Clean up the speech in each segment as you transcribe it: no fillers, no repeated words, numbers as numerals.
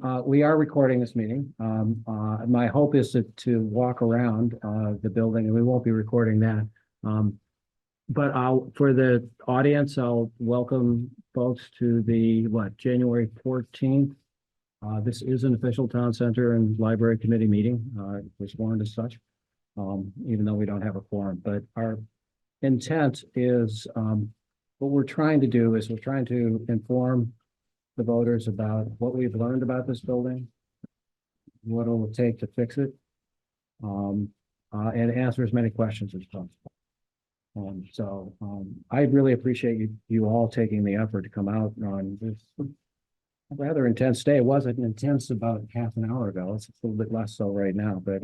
We are recording this meeting. My hope is to walk around the building, and we won't be recording that. But for the audience, I'll welcome folks to the January 14th. This is an official town center and library committee meeting. It was warned as such, even though we don't have a quorum. But our intent is, what we're trying to do is we're trying to inform the voters about what we've learned about this building, what it will take to fix it, and answer as many questions as possible. I really appreciate you all taking the effort to come out on this rather intense day. It wasn't intense about half an hour ago. It's a little bit less so right now, but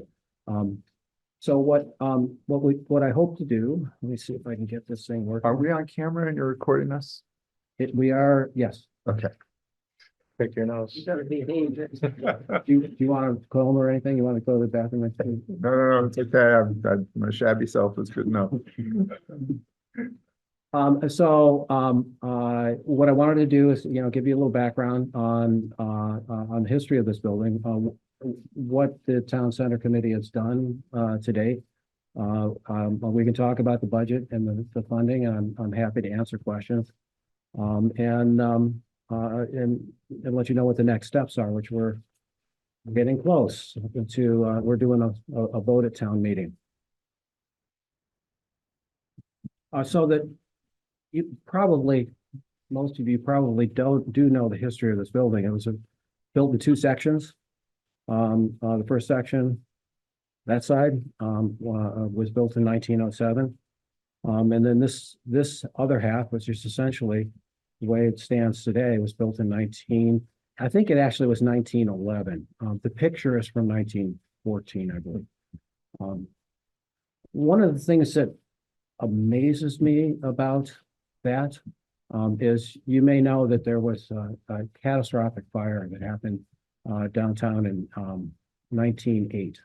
so what I hope to do, let me see if I can get this thing working. Are we on camera and you're recording us? We are, yes. Okay. Pick your nose. Do you want to comb or anything? You want to go to the bathroom? No, it's okay. My shabby self is good enough. What I wanted to do is, give you a little background on the history of this building, what the town center committee has done to date. We can talk about the budget and the funding, and I'm happy to answer questions. And let you know what the next steps are, which we're getting close to. We're doing a vote at town meeting. So that most of you probably do know the history of this building. It was built in two sections. The first section, that side, was built in 1907. And then this other half, which is essentially the way it stands today, was built in I think it actually was 1911. The picture is from 1914, I believe. One of the things that amazes me about that is, you may know that there was a catastrophic fire that happened downtown in 1908.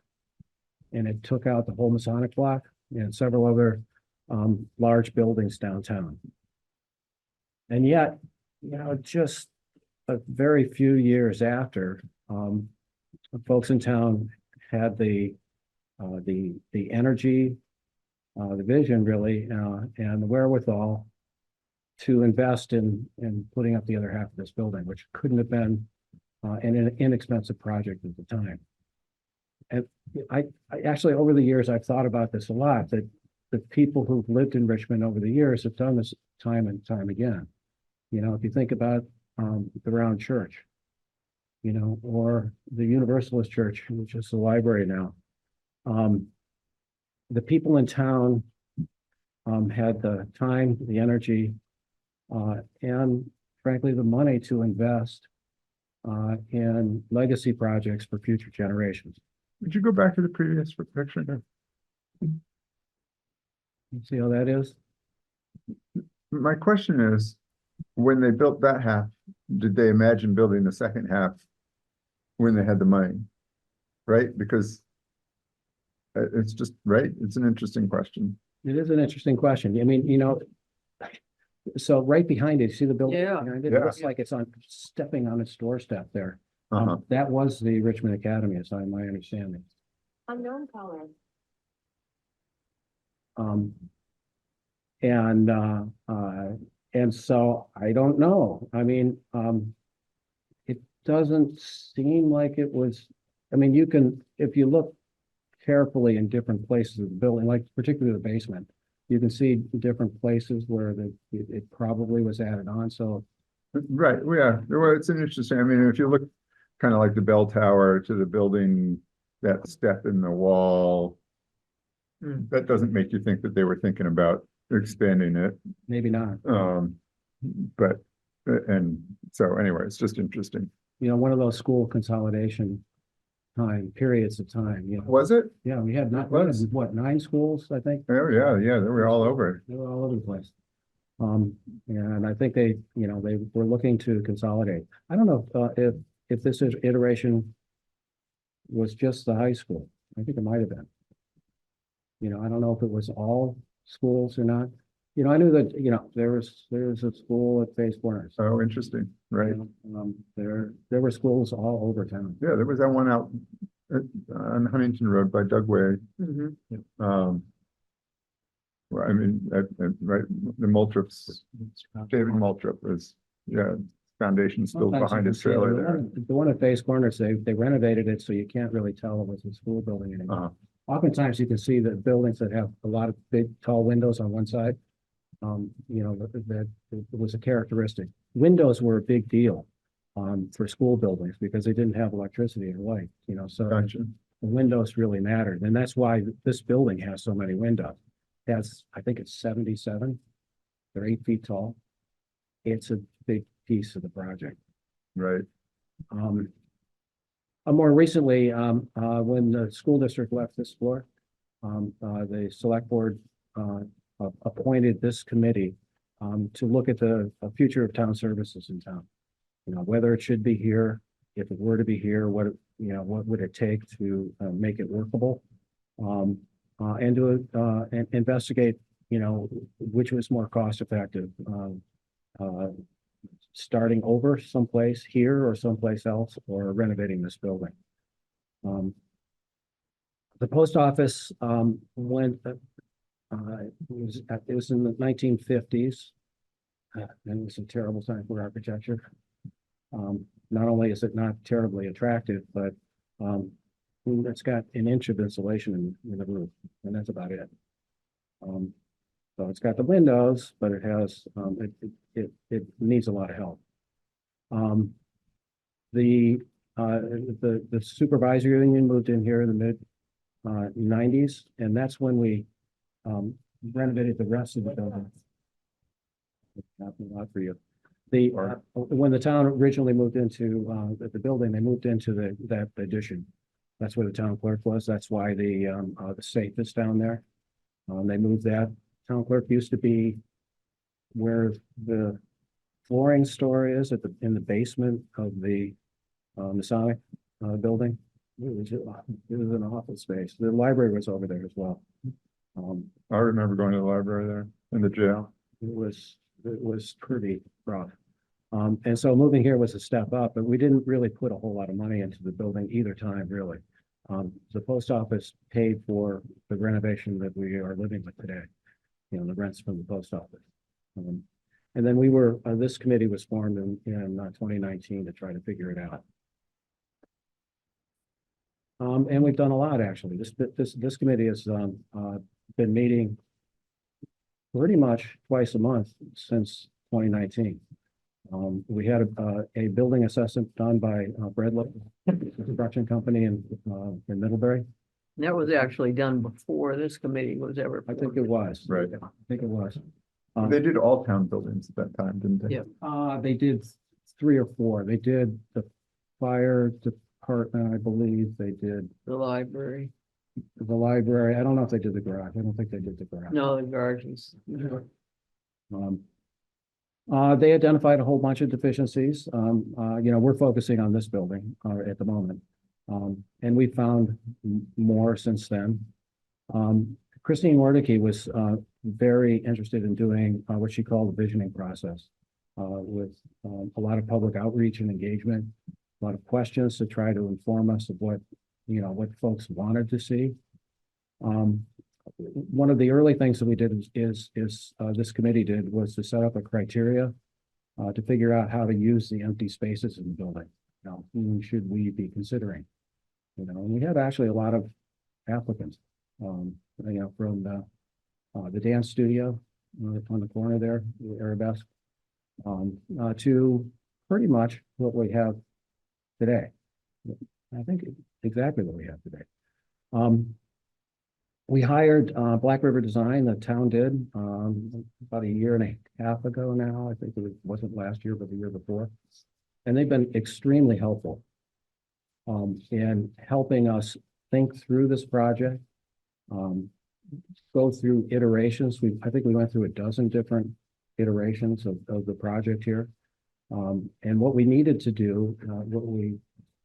And it took out the whole Masonic block and several other large buildings downtown. And yet, just a very few years after, folks in town had the energy, the vision really, and the wherewithal to invest in putting up the other half of this building, which couldn't have been an inexpensive project at the time. And I actually, over the years, I've thought about this a lot, that the people who've lived in Richmond over the years have done this time and time again. If you think about the Round Church, or the Universalist Church, which is the library now, the people in town had the time, the energy, and frankly, the money to invest in legacy projects for future generations. Would you go back to the previous picture there? You see how that is? My question is, when they built that half, did they imagine building the second half when they had the money? Right? Because it's just, right? It's an interesting question. It is an interesting question. I mean, so right behind it, you see the building? Yeah. Behind it? It looks like it's stepping on its doorstep there. That was the Richmond Academy, as my understanding. Unknown color. And so I don't know. I mean, it doesn't seem like it was. I mean, if you look carefully in different places of the building, like particularly the basement, you can see different places where it probably was added on. So, right, yeah. Well, it's an interesting. I mean, if you look kind of like the bell tower to the building, that step in the wall, that doesn't make you think that they were thinking about expanding it. Maybe not. But and so anyway, it's just interesting. One of those school consolidation periods of time. Was it? Yeah, we had what, 9 schools, I think. Oh yeah, they were all over. They were all over the place. And I think they were looking to consolidate. I don't know if this iteration was just the high school. I think it might have been. I don't know if it was all schools or not. you know, I knew that, you know, there's a school at Face Corners. Oh, interesting, right? There were schools all over town. Yeah, there was that one out on Huntington Road by Doug Way. Mhm. Well, I mean, right, the Moultrip's, David Moultrip was, yeah, foundation still Sometimes you behind can his see it. trailer The there. The one at Face Corners, they renovated it, so you can't really tell it was a school building anymore. Uh-huh. Oftentimes you can see the buildings that have a lot of big, tall windows on one side. You know, that it was a characteristic. Windows were a big deal for school buildings because they didn't have electricity or light, you know, so Gotcha. the windows really mattered. And that's why this building has so many windows. It has, I think it's 77. They're 8 feet tall. It's a big piece of the project. Right. More recently, when the school district left this floor, the select board appointed this committee to look at the future of town services in town. You know, whether it should be here, if it were to be here, what would it take to make it workable? And to investigate, you know, which was more cost effective. Starting over someplace here or someplace else, or renovating this building. The post office went, it was in the 1950s. And it was a terrible time for architecture. Not only is it not terribly attractive, but it's got an inch of insulation in the roof, and that's about it. So it's got the windows, but it has it needs a lot of help. The supervisory union moved in here in the mid 90s, and that's when we renovated the rest of the building. Not a lot for you. When the town originally moved into the building, they moved into that addition. That's where the town clerk was. That's why the safe is down there. They moved that. Town clerk used to be where the flooring store is in the basement of the Masonic building. It was an office space. The library was over there as well. I remember going to the library there in the jail. It was pretty rough. And so moving here was a step up, but we didn't really put a whole lot of money into the building either time, really. The post office paid for the renovation that we are living with today, you know, the rents from the post office. And then this committee was formed in 2019 to try to figure it out. And we've done a lot, actually. This committee has been meeting pretty much twice a month since 2019. We had a building assessment done by Bredlo Construction Company in Middlebury. That was actually done before this committee was ever. I think it was. Right. I think it was. They did all town buildings at that time, didn't they? Yeah. They did 3 or 4. They did the fire department, I believe. They did The library. the library. I don't know if they did the garage. I don't think they did the garage. No, the gardens. They identified a whole bunch of deficiencies. You know, we're focusing on this building at the moment. And we found more since then. Christine Wardicke was very interested in doing what she called the visioning process with a lot of public outreach and engagement, a lot of questions to try to inform us of what folks wanted to see. One of the early things that we did is this committee did was to set up a criteria to figure out how to use the empty spaces in the building. You know, who should we be considering? You know, and we had actually a lot of applicants. You know, from the dance studio on the corner there, the Arabesque, to pretty much what we have today. I think exactly what we have today. We hired Black River Design, the town did, about a year and a half ago now. I think it wasn't last year, but the year before. And they've been extremely helpful in helping us think through this project, go through iterations. I think we went through a dozen different iterations of the project here. And what we needed to do, what we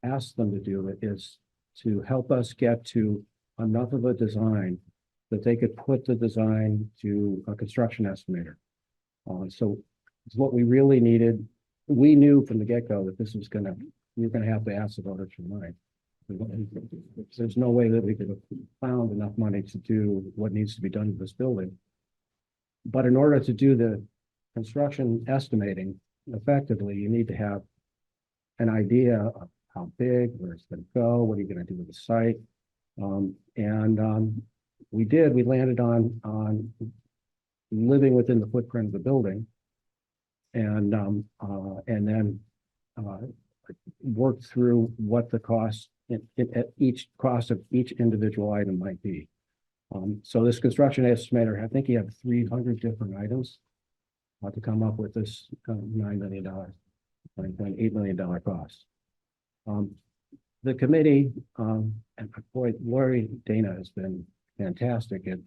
asked them to do is to help us get to enough of a design that they could put the design to a construction estimator. So it's what we really needed. We knew from the get-go that this was we were gonna have to ask the voters for money. There's no way that we could have found enough money to do what needs to be done to this building. But in order to do the construction estimating effectively, you need to have an idea of how big, where it's gonna go, what are you gonna do with the site? We landed on living within the footprint of the building. And then worked through what the cost at each cost of each individual item might be. So this construction estimator, I think he had 300 different items to come up with this $9 million, $9.8 million cost. The committee, and boy, Lori Dana has been fantastic at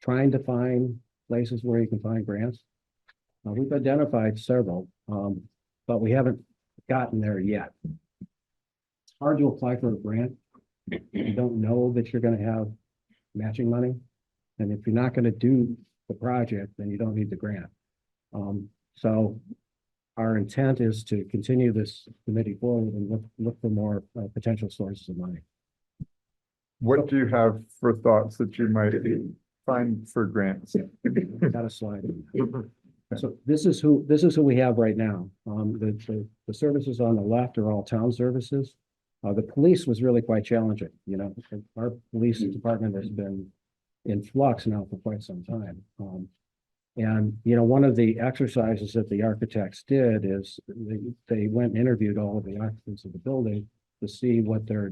trying to find places where you can find grants. We've identified several, but we haven't gotten there yet. It's hard to apply for a grant. You don't know that you're going to have matching money. And if you're not going to do the project, then you don't need the grant. So our intent is to continue this committee forward and look for more potential sources of money. What do you have for thoughts that you might find for grants? Got a slide. So this is who we have right now. The services on the left are all town services. The police was really quite challenging. You know, our police department has been in flux now for quite some time. And you know, one of the exercises that the architects did is they went and interviewed all of the occupants of the building to see what their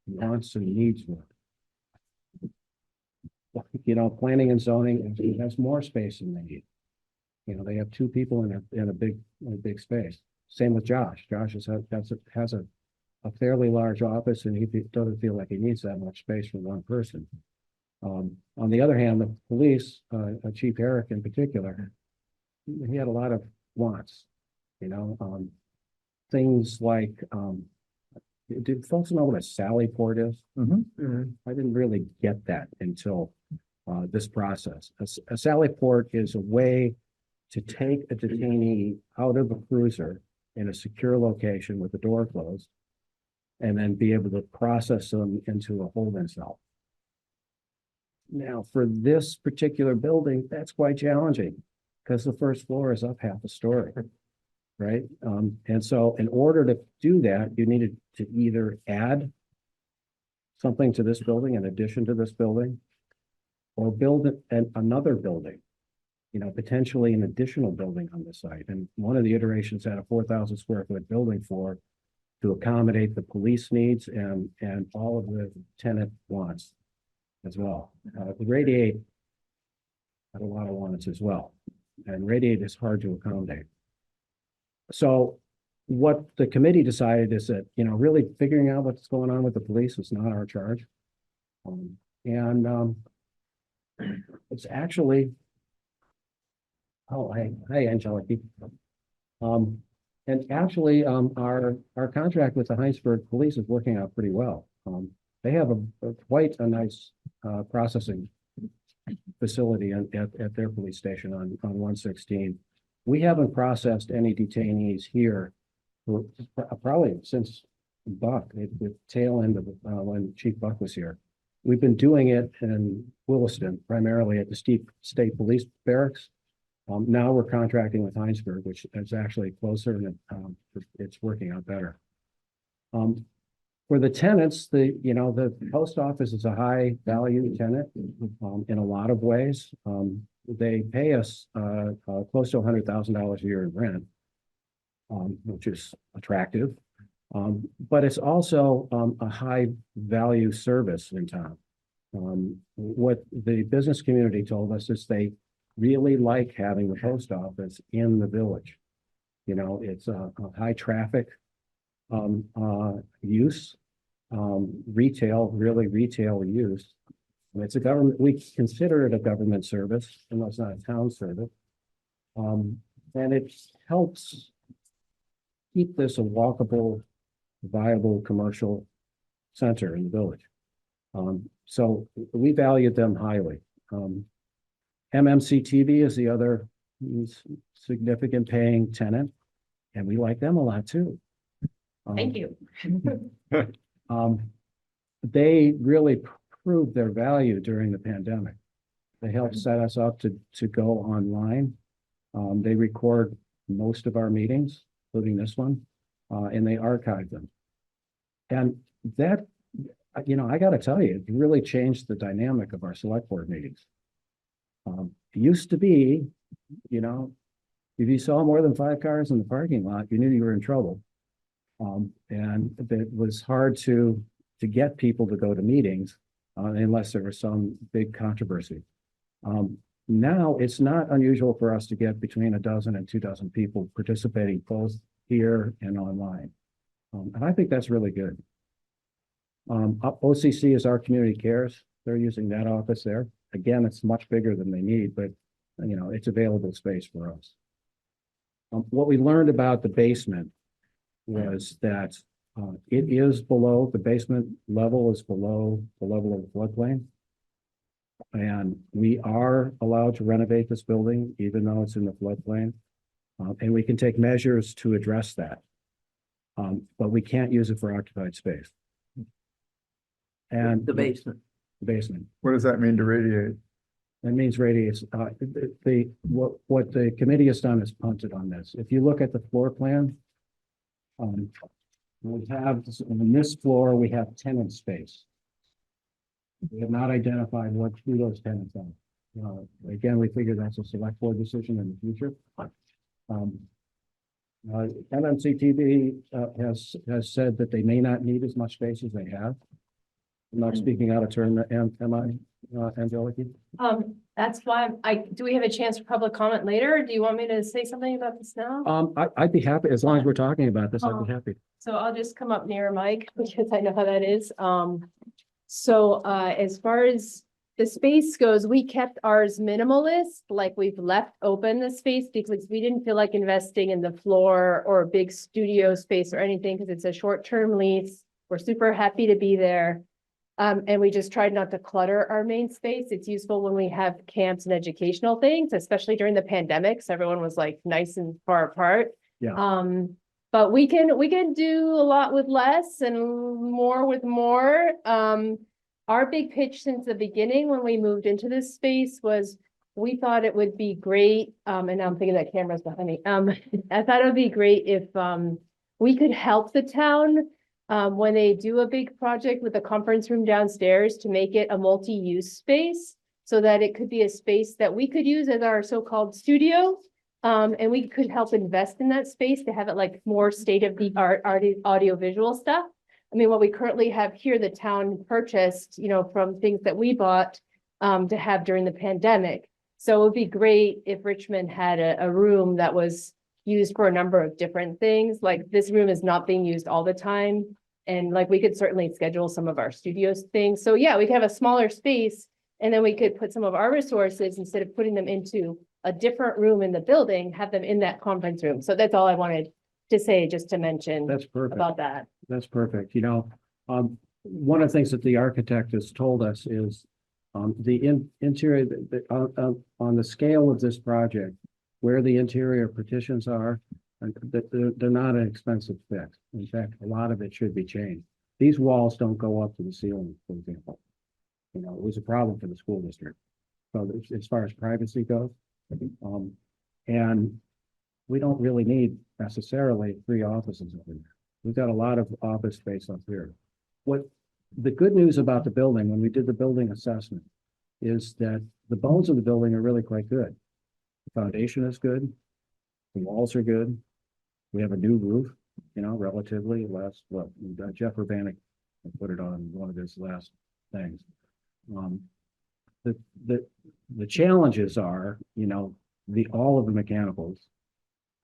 wants and needs were. You know, planning and zoning has more space than they need. You know, they have two people in a big space. Same with Josh. Josh has a fairly large office, and he doesn't feel like he needs that much space for one person. On the other hand, the police, Chief Eric in particular, he had a lot of wants. You know, things like, do folks know what a sally port is? I didn't really get that until this process. A sally port is a way to take a detainee out of a cruiser in a secure location with the door closed, and then be able to process them into a holding cell. Now, for this particular building, that's quite challenging because the first floor is up half a story, right? And so in order to do that, you needed to either add something to this building in addition to this building, or build another building, you know, potentially an additional building on the site. And one of the iterations had a 4,000 square foot building floor to accommodate the police needs and all of the tenant wants as well. The Radiate had a lot of wants as well, and Radiate is hard to accommodate. So what the committee decided is that, you know, really figuring out what's going on with the police is not our charge. It's actually, oh, hey, Angelique. And actually, our contract with the Heinsberg Police is working out pretty well. They have quite a nice processing facility at their police station on 116. We haven't processed any detainees here for probably since Buck, the tail end of when Chief Buck was here. We've been doing it in Williston, primarily at the State Police Barracks. Now we're contracting with Heinsberg, which is actually closer, and it's working out better. For the tenants, the post office is a high value tenant in a lot of ways. They pay us close to $100,000 a year in rent, which is attractive. But it's also a high value service in town. What the business community told us is they really like having the post office in the village. You know, it's a high traffic use, retail use. And it's a government, we consider it a government service, and it's not a town service. And it helps keep this a walkable, viable commercial center in the village. So we valued them highly. MMCTV is the other significant paying tenant, and we like them a lot too. Thank you. They really proved their value during the pandemic. They helped set us up to go online. They record most of our meetings, including this one, and they archive them. And that, I got to tell you, it really changed the dynamic of our select board meetings. It used to be, if you saw more than 5 cars in the parking lot, you knew you were in trouble. And it was hard to get people to go to meetings unless there was some big controversy. Now it's not unusual for us to get between 12 and 24 people participating both here and online. And I think that's really good. OCC is our community cares. They're using that office there. Again, it's much bigger than they need, but it's available space for us. What we learned about the basement was that it is below, the basement level is below the level of the floodplain. And we are allowed to renovate this building, even though it's in the floodplain. And we can take measures to address that. But we can't use it for occupied space. And The basement. the basement. What does that mean to radiate? That means radius. What the committee has done is punted on this. If you look at the floor plan, we have on this floor, we have tenant space. We have not identified who those tenants are. Again, we figure that's a select board decision in the future. MMCTV has said that they may not need as much space as they have. I'm not speaking out of turn, am I, Angelica? That's why do we have a chance for public comment later? Or do you want me to say something about this now? I'd be happy, as long as we're talking about this, I'd be happy. So I'll just come up near Mike because I know how that is. As far as the space goes, we kept ours minimalist, like we've left open the space because we didn't feel like investing in the floor or a big studio space or anything because it's a short-term lease. We're super happy to be there. And we just tried not to clutter our main space. It's useful when we have camps and educational things, especially during the pandemic. So everyone was like nice and far apart. Yeah. But we can do a lot with less and more with more. Our big pitch since the beginning when we moved into this space was we thought it would be great. And now I'm thinking that camera's behind me. I thought it would be great if we could help the town when they do a big project with a conference room downstairs to make it a multi-use space so that it could be a space that we could use as our so-called studio. And we could help invest in that space to have it like more state-of-the-art audio-visual stuff. I mean, what we currently have here, the town purchased, from things that we bought to have during the pandemic. So it would be great if Richmond had a room that was used for a number of different things. Like this room is not being used all the time. And like we could certainly schedule some of our studios things. So yeah, we could have a smaller space and then we could put some of our resources instead of putting them into a different room in the building, have them in that conference room. So that's all I wanted to say, just to mention That's perfect. about that. That's perfect. One of the things that the architect has told us is the interior on the scale of this project, where the interior partitions are, they're not an expensive fix. In fact, a lot of it should be changed. These walls don't go up to the ceiling, for example. It was a problem for the school district. So as far as privacy goes, and we don't really need necessarily 3 offices over there. We've got a lot of office space up here. What the good news about the building, when we did the building assessment, is that the bones of the building are really quite good. The foundation is good. The walls are good. We have a new roof, relatively Jeff Urbanik put it on one of his last things. The challenges are, all of the mechanicals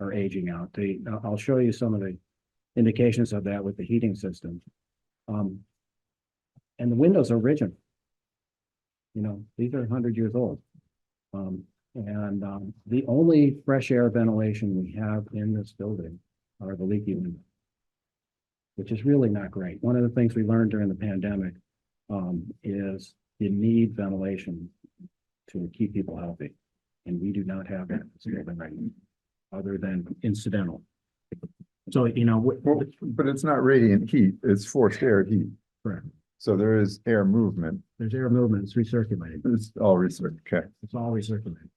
are aging out. I'll show you some of the indications of that with the heating system. And the windows are rigid. These are 100 years old. The only fresh air ventilation we have in this building are the leaky windows, which is really not great. One of the things we learned during the pandemic, is you need ventilation to keep people healthy. And we do not have that in this building right now, other than incidental. So, you know, Well, but it's not radiant heat, it's forced air heat. correct. So there is air movement. There's air movement, it's recirculating. It's all research. Okay. It's all recirculating.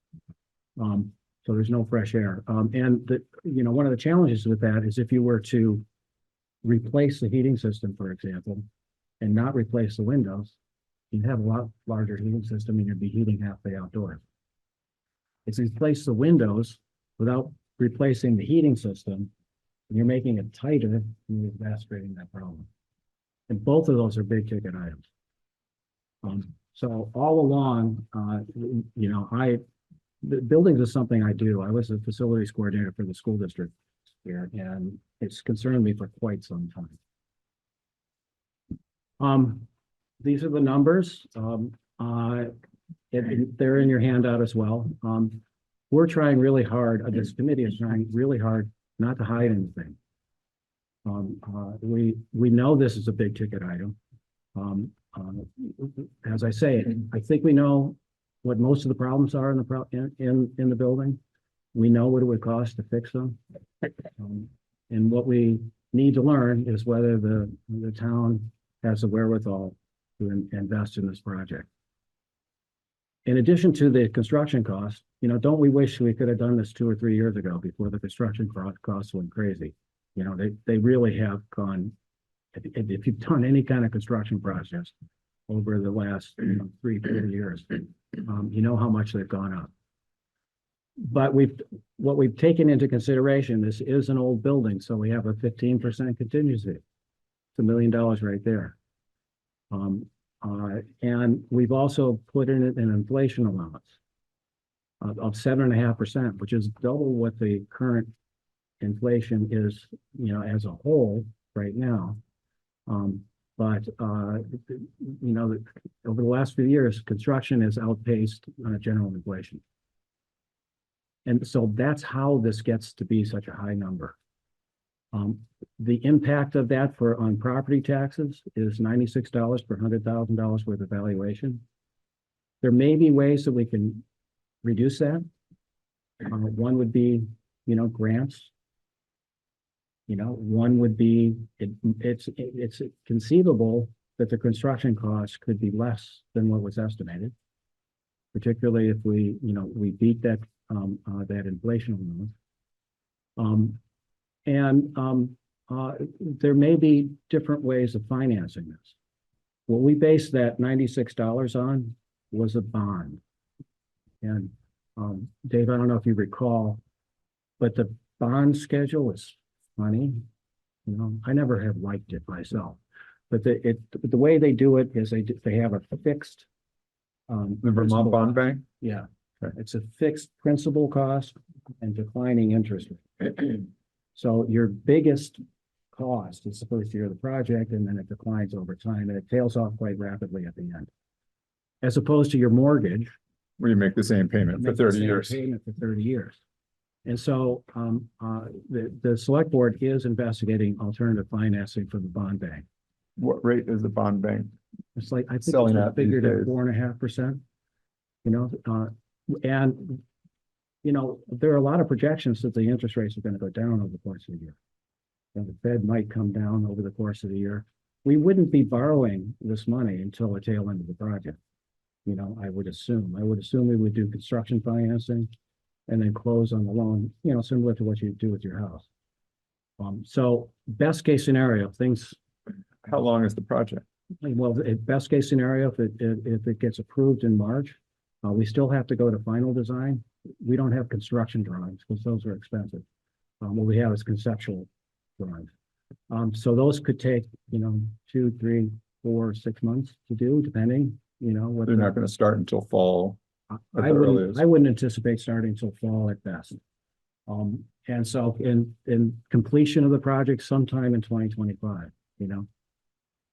So there's no fresh air. And the, you know, one of the challenges with that is if you were to replace the heating system, for example, and not replace the windows, you'd have a lot larger heating system and you'd be heating half the outdoors. If you replace the windows without replacing the heating system, you're making it tighter and you're exacerbating that problem. And both of those are big ticket items. So all along, you know, the buildings is something I do. I was a facilities coordinator for the school district here, and it's concerned me for quite some time. These are the numbers. They're in your handout as well. We're trying really hard, this committee is trying really hard not to hide anything. We know this is a big ticket item. As I say, I think we know what most of the problems are in the building. We know what it would cost to fix them. And what we need to learn is whether the town has the wherewithal to invest in this project. In addition to the construction cost, you know, don't we wish we could have done this 2 or 3 years ago before the construction costs went crazy? You know, they really have gone, if you've done any kind of construction process over the last 3, 4 years, you know how much they've gone up. But what we've taken into consideration, this is an old building, so we have a 15% contingency. It's $1 million right there. And we've also put in an inflation allowance of 7.5%, which is double what the current inflation is, you know, as a whole right now. But you know, over the last few years, construction has outpaced general inflation. And so that's how this gets to be such a high number. The impact of that on property taxes is $96 per $100,000 worth of valuation. There may be ways that we can reduce that. One would be, you know, grants. You know, one would be, it's conceivable that the construction costs could be less than what was estimated, particularly if we, you know, we beat that inflation allowance. There may be different ways of financing this. What we based that $96 on was a bond. And Dave, I don't know if you recall, but the bond schedule is funny. You know, I never have liked it myself, but the way they do it is they have a fixed. The Vermont Bond Bank? Yeah, Okay. it's a fixed principal cost and declining interest rate. So your biggest cost is the first year of the project, and then it declines over time, and it tails off quite rapidly at the end. As opposed to your mortgage. Where you make the same payment for make the 30 same years. Payment for 30 years. And so the select board is investigating alternative financing for the bond bank. What rate is the bond bank? It's like, I think Selling it's out these figured at days. 4.5%. You know, and you know, there are a lot of projections that the interest rates are going to go down over the course of the year. And the Fed might come down over the course of the year. We wouldn't be borrowing this money until the tail end of the project. You know, I would assume we would do construction financing and then close on the loan, you know, similar to what you do with your house. So best case scenario, things. How long is the project? Well, best case scenario, if it gets approved in March, we still have to go to final design. We don't have construction drawings because those are expensive. What we have is conceptual drawings. So those could take, you know, 2, 3, 4, 6 months to do, depending, you know, what. They're not going to start until fall. I wouldn't anticipate starting until fall at best. And so in completion of the project sometime in 2025, you know.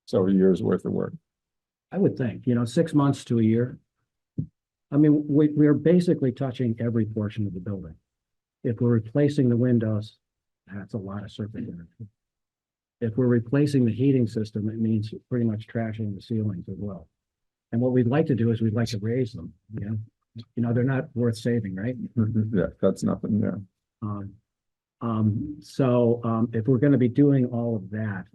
So a year's worth of work. I would think, you know, 6 months to a year. I mean, we're basically touching every portion of the building. If we're replacing the windows, that's a lot of surface area. if we're replacing the heating system, it means pretty much trashing the ceilings as well. And what we'd like to do is we'd like to raise them, they're not worth saving, right? Yeah, that's nothing, yeah. So if we're gonna be doing all of that,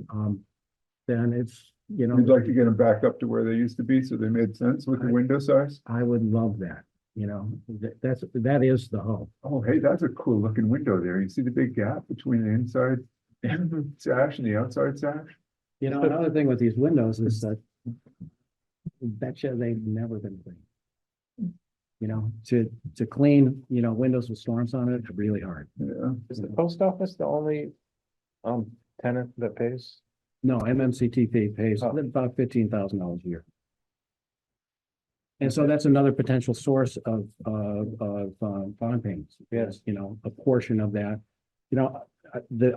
then it's, We'd like to get them back up to where they used to be, so they made sense with the window size. I would love that, that is the hope. Oh, hey, that's a cool looking window there. You see the big gap between the inside sash and the outside sash? Another thing with these windows is that betcha they've never been cleaned. To clean, windows with storms on it, really hard. Yeah. Is the post office the only tenant that pays? No, MMCTP pays Oh. about $15,000 a year. And so that's another potential source of bond payments. Yes. A portion of that.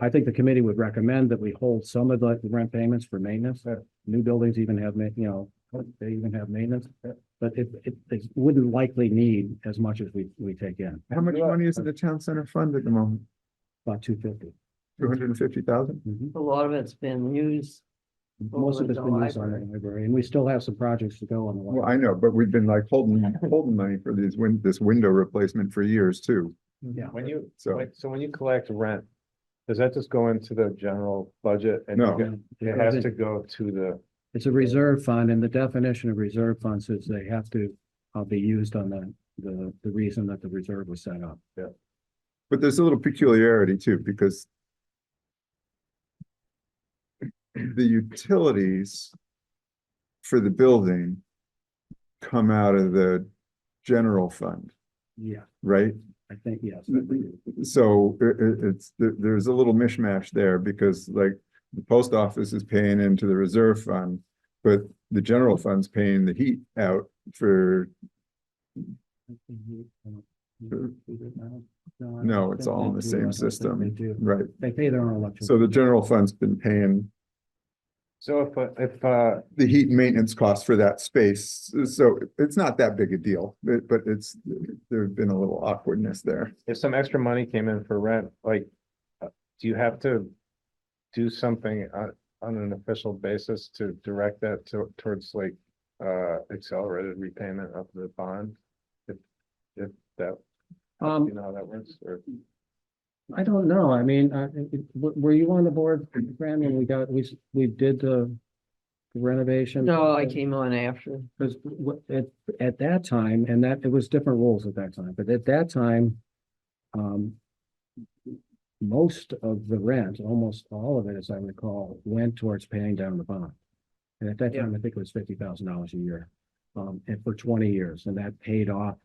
I think the committee would recommend that we hold some of the rent payments for maintenance. Yeah. New buildings even have, they even have maintenance. But it wouldn't likely need as much as we take in, How much money is in the town center fund at the moment? about 250. 250,000? A lot of it's been used. Most of it's been used on the library, and we still have some projects to go on the Well, library. I know, but we've been like holding money for this window replacement for years too. Yeah. When you, So- so when you collect rent, does that just go into the general budget? And No. It has to go to the, It's a reserve fund, and the definition of reserve funds is they have to be used on the reason that the reserve was set up. But there's a little peculiarity too, because the utilities for the building come out of the general fund, Yeah, right? I think, yes. So there's a little mishmash there because like the post office is paying into the reserve fund, but the general fund's paying the heat out for, no, it's all in the same system, They do. right? They pay their own electricity. So the general fund's been paying so if the heat and maintenance costs for that space. So it's not that big a deal, but there's been a little awkwardness there. if some extra money came in for rent, like, do you have to do something on an official basis to direct that towards like, accelerated repayment of the bond? If that, you know how that works, or? I don't know. I mean, were you on the board, Fran, when we did the renovation? No, I came on after. Because at that time, and that it was different rules at that time, but at that time, most of the rent, almost all of it, as I recall, went towards paying down the bond. And at that time, I think it was $50,000 a year, and for 20 years, and that paid off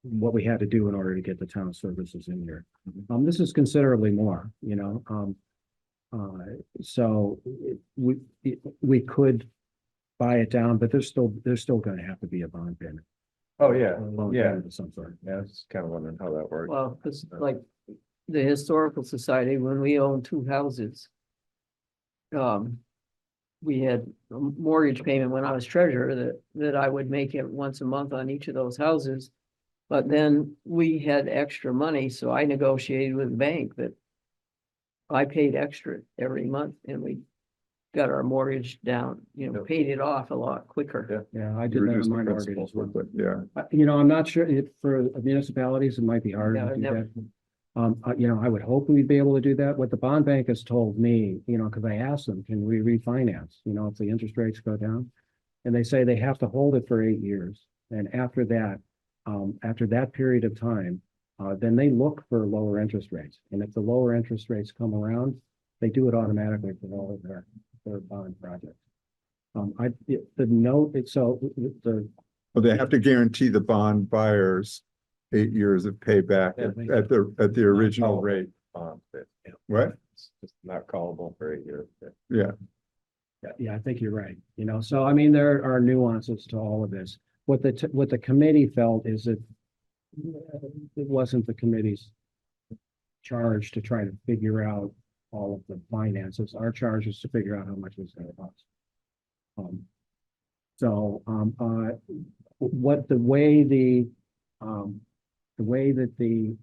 what we had to do in order to get the town services in here. This is considerably more, so we could buy it down, but there's still going to have to be a bond payment. Oh, yeah, or a loan yeah, payment of some sort. yeah, I was kind of wondering how that worked. Well, because like the Historical Society, when we owned two houses, we had a mortgage payment when I was treasurer that I would make it once a month on each of those houses. But then we had extra money, so I negotiated with the bank that I paid extra every month and we got our mortgage down, paid it off a lot quicker. Yeah, I did that Reduce on the my mortgage principal as well. with it, yeah. I'm not sure if for municipalities, it might be harder Yeah, to I've do never- that. I would hope we'd be able to do that. What the bond bank has told me, because I asked them, can we refinance, if the interest rates go down? And they say they have to hold it for 8 years. And after that period of time, then they look for lower interest rates. And if the lower interest rates come around, they do it automatically for all of their bond projects. The note, Well, they have to guarantee the bond buyers 8 years of payback Yeah. at the original rate. What? It's just not callable for 8 years. Yeah, yeah, I think you're right. So I mean, there are nuances to all of this. What the committee felt is that it wasn't the committee's charge to try to figure out all of the finances. Our charge is to figure out how much it's going to cost. The way that the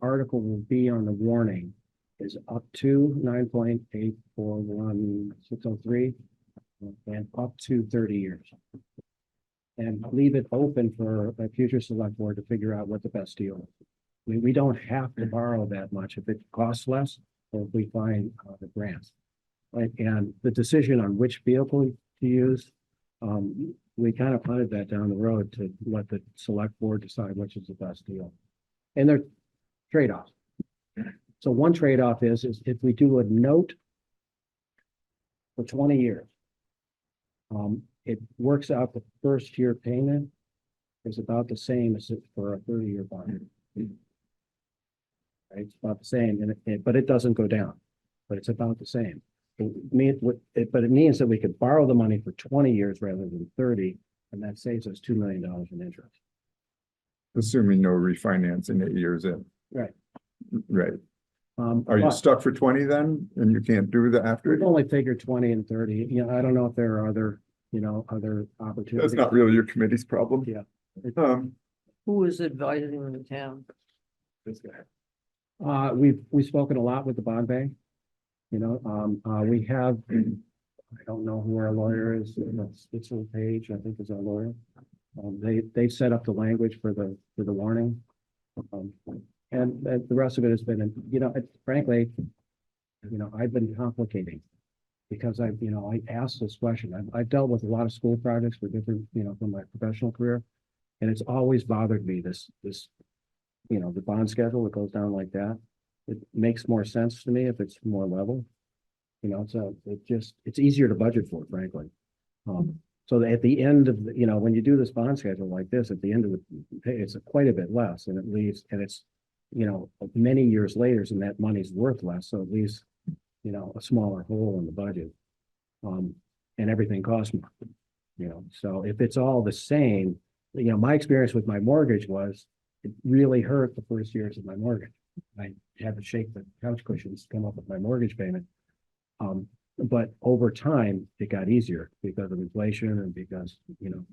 article will be on the warning is up to 9.841603 and up to 30 years. And leave it open for a future select board to figure out what the best deal is. We don't have to borrow that much if it costs less, or if we find the grants. Right, and the decision on which vehicle to use, we kind of punted that down the road to let the select board decide which is the best deal. And they're trade-offs. So one trade-off is if we do a note for 20 years, it works out the first year payment is about the same as it for a 30-year bond. Right, it's about the same, but it doesn't go down, but it's about the same. But it means that we could borrow the money for 20 years rather than 30, and that saves us $2 million in interest. Assuming no refinancing 8 years in. Right. Right. Are you but stuck for 20 then? And you can't do the after? we've only figured 20 and 30. You know, I don't know if there are other, other opportunities. That's not really your committee's problem. Yeah. Who is advising the town? This guy. We've spoken a lot with the bond bank. We have, I don't know who our lawyer is, it's a Page, I think is our lawyer. They set up the language for the warning. And the rest of it has been, frankly, I've been complicating. Because I asked this question. I've dealt with a lot of school projects for different, from my professional career. And it's always bothered me, the bond schedule that goes down like that. It makes more sense to me if it's more level. It's easier to budget for, frankly. So at the end of when you do this bond schedule like this, at the end of the pay, it's quite a bit less, and it leaves, and it's many years later, and that money's worth less, so it leaves a smaller hole in the budget. And everything costs more. So if it's all the same, my experience with my mortgage was it really hurt the first years of my mortgage. I had to shake the couch cushions to come up with my mortgage payment. But over time, it got easier because of inflation and because, the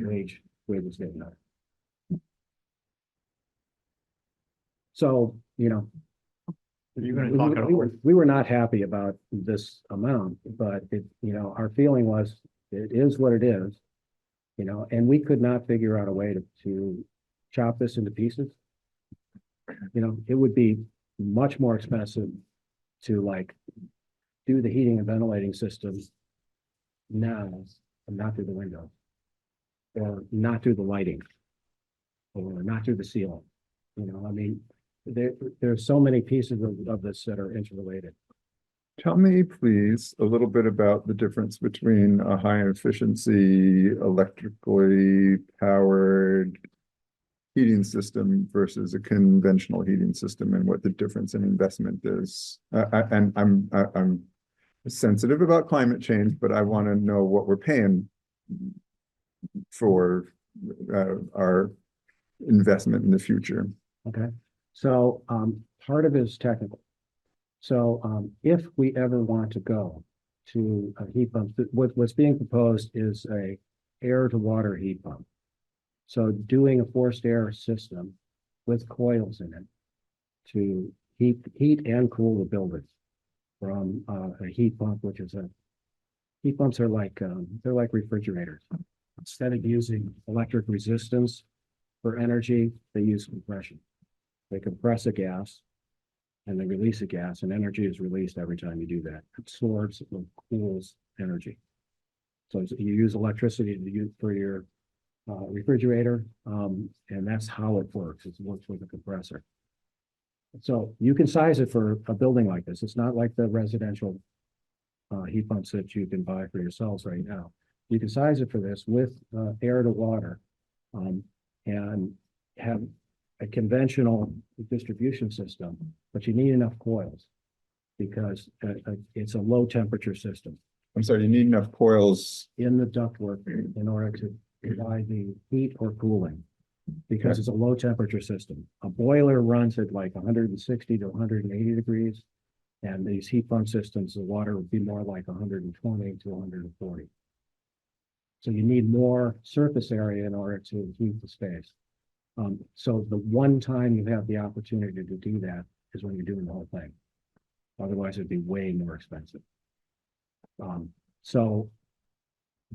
wage was getting higher. So, You're gonna talk it over. we were not happy about this amount, but our feeling was it is what it is, and we could not figure out a way to chop this into pieces. It would be much more expensive to do the heating and ventilating systems now and not through the windows, or not through the lighting, or not through the ceiling. There's so many pieces of this that are interrelated. Tell me, please, a little bit about the difference between a high efficiency, electrically powered heating system versus a conventional heating system, and what the difference in investment is. And I'm sensitive about climate change, but I want to know what we're paying for our investment in the future. Okay, so part of it is technical. So if we ever want to go to a heat pump, what's being proposed is a air to water heat pump. So doing a forced air system with coils in it to heat and cool the building from a heat pump, heat pumps are they're like refrigerators. Instead of using electric resistance for energy, they use compression. They compress a gas and they release a gas, and energy is released every time you do that. It absorbs and cools energy. So you use electricity for your refrigerator, and that's how it works. It works with a compressor. So you can size it for a building like this. It's not like the residential heat pumps that you can buy for yourselves right now. You can size it for this with air to water, and have a conventional distribution system, but you need enough coils because it's a low temperature system I'm sorry, you need enough coils. in the ductwork in order to provide the heat or cooling, because it's a low temperature system. A boiler runs at like 160 to 180 degrees. And these heat pump systems, the water would be more like 120 to 140. So you need more surface area in order to heat the space. So the one time you have the opportunity to do that is when you're doing the whole thing. Otherwise, it'd be way more expensive. So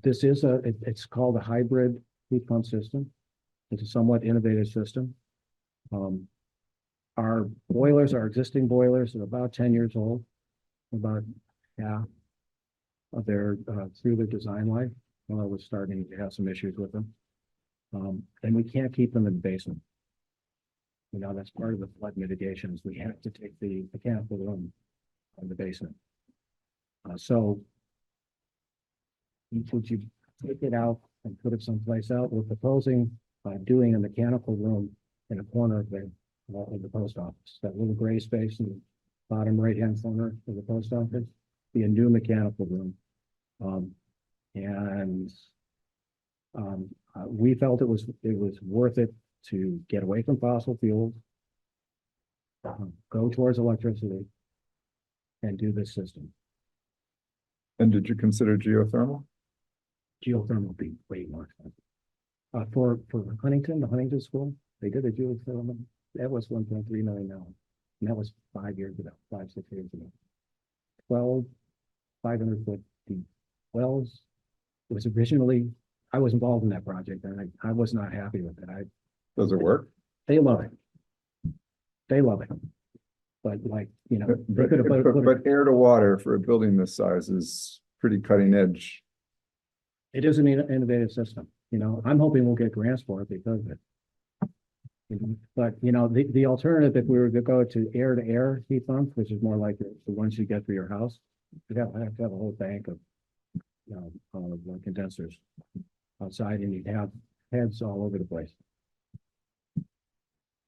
this is it's called a hybrid heat pump system. It's a somewhat innovative system. Our boilers, our existing boilers are about 10 years old, about half of their through their design life. Well, I was starting to have some issues with them. And we can't keep them in the basement. You know, that's part of the flood mitigations. We have to take the mechanical room in the basement. So would you take it out and put it someplace else? We're proposing doing a mechanical room in a corner of the post office. That little gray space in the bottom right-hand corner of the post office, be a new mechanical room. We felt it was worth it to get away from fossil fuels, go towards electricity, and do this system. And did you consider geothermal? Geothermal would be way more expensive. For Huntington, the Huntington School, they did a geothermal. That was $1.3 million. And that was 5 years ago, 6 years ago. 12 500-foot deep wells. It was originally, I was involved in that project and I was not happy with it. Does it work? They love it. They love it. But like, you know, they But, could have put but air to water for a building this size is pretty cutting edge. it is an innovative system. You know, I'm hoping we'll get grants for it because of it. You know, but you know, the alternative, if we were to go to air heat pumps, which is more like the ones you get for your house, you'd have to have a whole bank of, you know, condensers outside, and you'd have heads all over the place.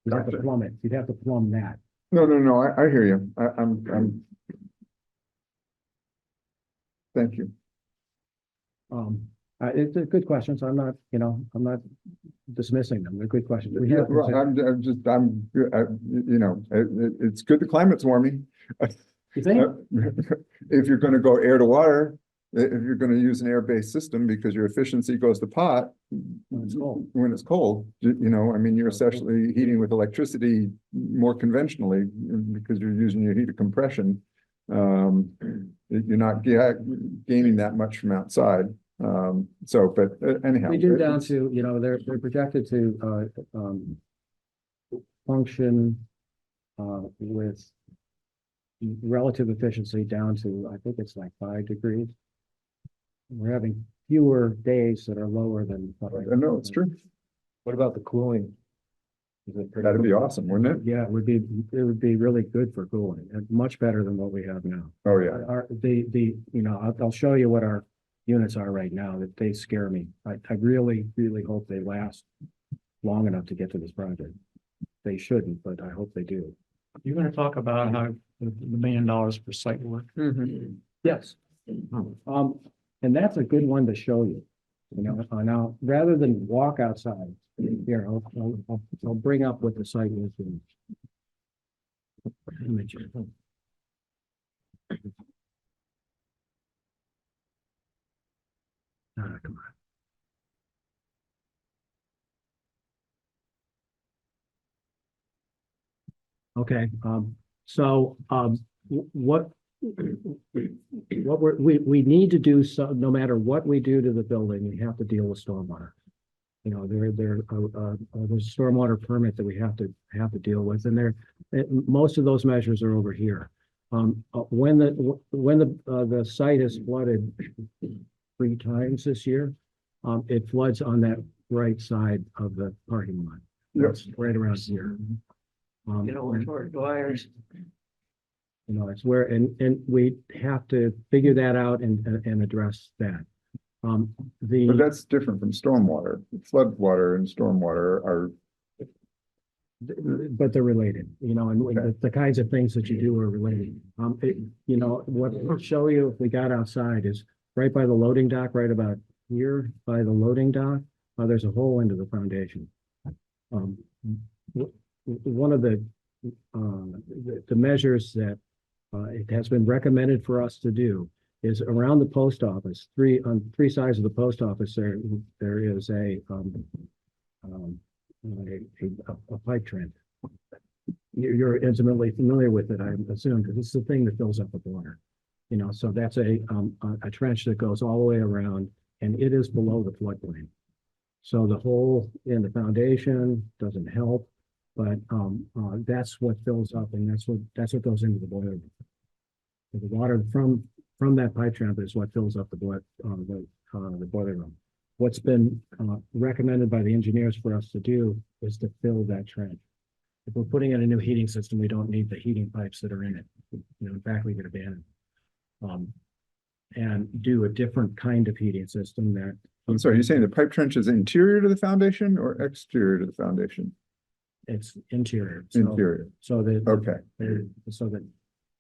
You'd have to Gotcha. plumb it. You'd have to plumb that. No, I hear you. I'm. Thank you. It's a good question. So I'm not dismissing them. They're good questions. We Yeah, have well, it's good the climate's warming. You think? If you're gonna go air to water, if you're gonna use an air-based system because your efficiency goes to pot. When it's cold. When it's cold, you know, I mean, you're essentially heating with electricity more conventionally because you're using your heat of compression. You're not gaining that much from outside. But anyhow. We do down to, you know, they're projected to function with relative efficiency down to, I think it's like 5 degrees. We're having fewer days that are lower than. I know, it's true. What about the cooling? Is it pretty? That'd be awesome, wouldn't it? Yeah, it would be really good for cooling and much better than what we have now. Oh, yeah. You know, I'll show you what our units are right now, that they scare me. I really, really hope they last long enough to get to this project. They shouldn't, but I hope they do. You're gonna talk about how the $1 million for site work. Yes. And that's a good one to show you. You know, now, rather than walk outside, here, I'll bring up what the site is. Image. Come on. Okay, what we need to do, so no matter what we do to the building, we have to deal with stormwater. You know, there's a stormwater permit that we have to deal with, and most of those measures are over here. When the site is flooded 3 times this year, it floods on that right side of the parking lot. Yes. Right around here. You know, we're toward Dwyer's. You know, it's where, and we have to figure that out and address that. But that's different from stormwater. Flood water and stormwater are. But they're related, you know, and Okay. the kinds of things that you do are related. You know, what I'll show you if we got outside is right by the loading dock, right about here by the loading dock. There's a hole into the foundation. One of the measures that it has been recommended for us to do is around the post office, on 3 sides of the post office, there is a pipe trend. you're intimately familiar with it, I assume, because it's the thing that fills up with water. You know, so that's a trench that goes all the way around, and it is below the floodplain. So the hole in the foundation doesn't help, but that's what fills up, and that's what goes into the boiler room. The water from that pipe trap is what fills up the boiler room. What's been recommended by the engineers for us to do is to fill that trench. If we're putting in a new heating system, we don't need the heating pipes that are in it. You know, in fact, we could abandon. And do a different kind of heating system that. I'm sorry, you're saying the pipe trench is interior to the foundation or exterior to the foundation? It's interior. So, Interior, So that. okay, So that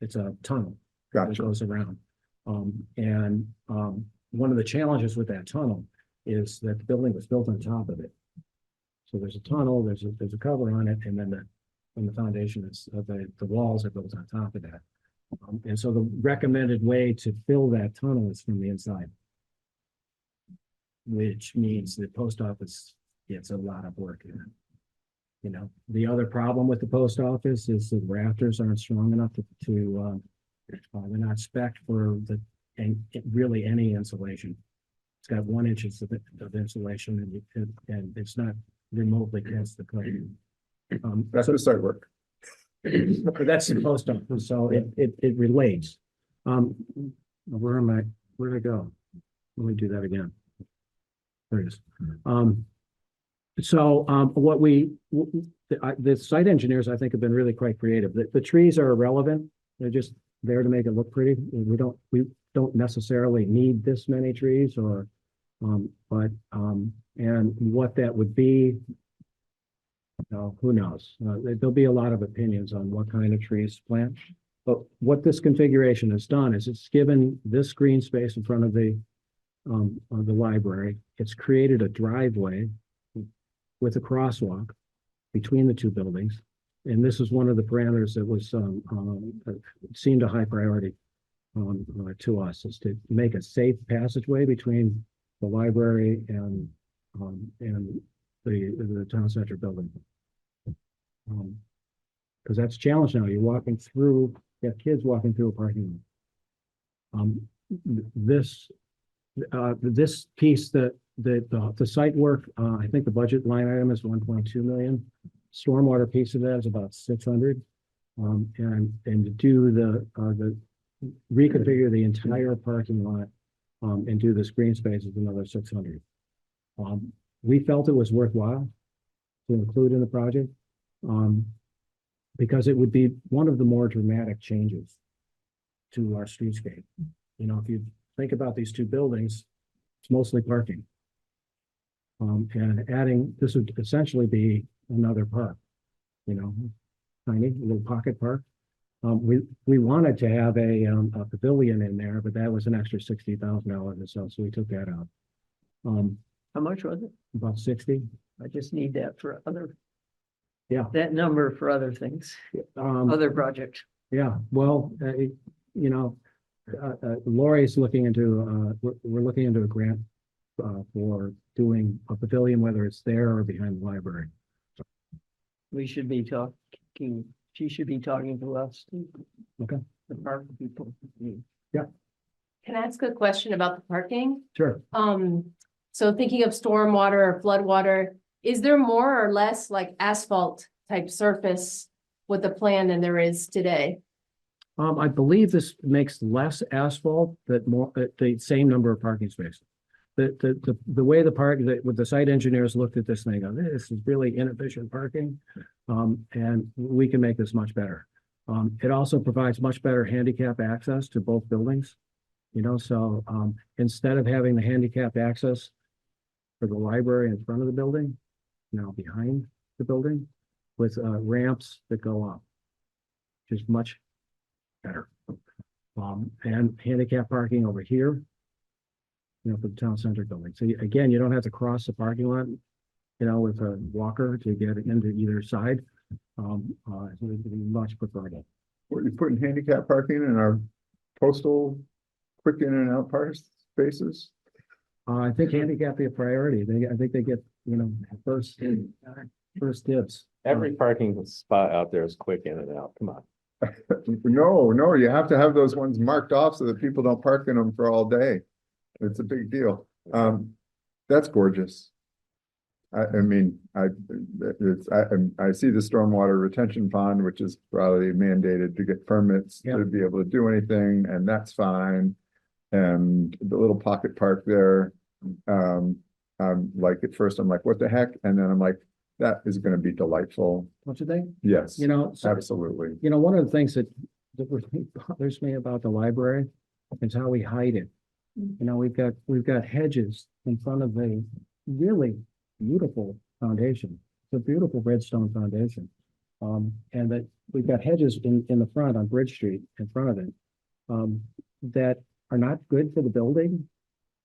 it's a tunnel that gotcha. goes around. One of the challenges with that tunnel is that the building was built on top of it. So there's a tunnel, there's a cover on it, and then the foundation is, the walls are built on top of that. And so the recommended way to fill that tunnel is from the inside. Which means the post office gets a lot of work in it. You know, the other problem with the post office is the rafters aren't strong enough they're not spec'd for really any insulation. It's got 1 inch of insulation and it's not remotely against the code. That's the site work. That's the post office, so it relates. Where am I? Where'd I go? Let me do that again. There it is. The site engineers, I think, have been really quite creative. The trees are irrelevant. They're just there to make it look pretty. We don't necessarily need this many trees and what that would be, who knows? There'll be a lot of opinions on what kind of trees to plant. But what this configuration has done is it's given this green space in front of the library. It's created a driveway with a crosswalk between the two buildings. And this is one of the parameters that was seemed a high priority to us, is to make a safe passageway between the library and the town center building. Because that's a challenge now. You're walking through, you have kids walking through a parking lot. This piece that the site work, I think the budget line item is 1.2 million. Stormwater piece of that is about 600. And to do the reconfigure the entire parking lot and do this green space is another 600. We felt it was worthwhile to include in the project because it would be one of the more dramatic changes to our streetscape. You know, if you think about these two buildings, it's mostly parking. And adding, this would essentially be another park, you know, tiny little pocket park. We wanted to have a pavilion in there, but that was an extra $60,000 or so we took that out. How much was it? About 60. I just need that for other. Yeah. That number for other things, other projects. Yeah, well, you know, Lori's looking into, we're looking into a grant for doing a pavilion, whether it's there or behind the library. We should be talking, she should be talking to us. Okay. The park people. Can I ask a question about the parking? Sure. So thinking of stormwater or floodwater, is there more or less like asphalt type surface with the plan than there is today? I believe this makes less asphalt, but more, the same number of parking spaces. The way with the site engineers looked at this thing, this is really inefficient parking. And we can make this much better. It also provides much better handicap access to both buildings. You know, so instead of having the handicap access for the library in front of the building, now behind the building with ramps that go up, which is much better. And handicap parking over here, you know, for the town center building. So again, you don't have to cross the parking lot, you know, with a walker to get into either side. It would be much preferable. What, you putting handicap parking in our postal quick in and out park spaces? I think handicap be a priority. I think they get, you know, first. First dibs. Every parking spot out there is quick in and out, come on. No, you have to have those ones marked off so that people don't park in them for all day. It's a big deal. That's gorgeous. I mean, I see the stormwater retention pond, which is probably mandated to get permits to Yep. be able to do anything, and that's fine. And the little pocket park there, like at first I'm like, what the heck? And then I'm like, that is gonna be delightful. Don't you think? Yes, You know, so, absolutely. you know, one of the things that really bothers me about the library is how we hide it. You know, we've got hedges in front of a really beautiful foundation. It's a beautiful redstone foundation. And that we've got hedges in the front on Bridge Street in front of it. That are not good for the building.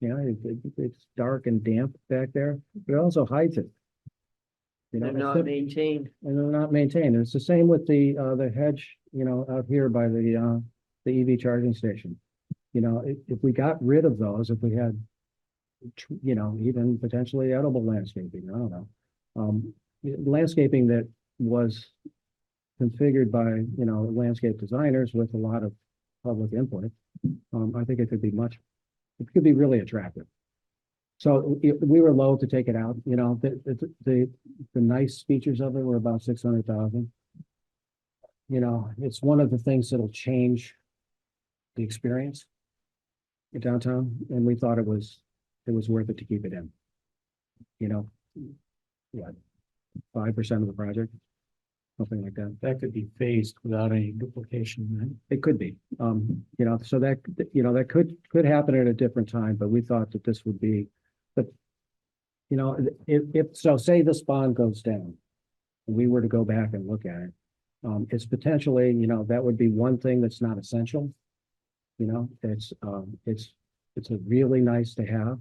You know, it's dark and damp back there, but it also hides it. You know, They're not maintained. and they're not maintained. And it's the same with the hedge, you know, out here by the EV charging station. You know, if we got rid of those, if we had, you know, even potentially edible landscaping, I don't know. Landscaping that was configured by, you know, landscape designers with a lot of public input. I think it could be really attractive. So we were loath to take it out, you know, the nice features of it were about 600,000. You know, it's one of the things that'll change the experience in downtown, and we thought it was worth it to keep it in. You know, yeah, 5% of the project, something like that. That could be phased without any duplication, right? It could be, you know, so that, you know, that could happen at a different time, but we thought that this would be, but, you know, if so, say this bond goes down, and we were to go back and look at it, it's potentially, you know, that would be one thing that's not essential. You know, it's a really nice to have.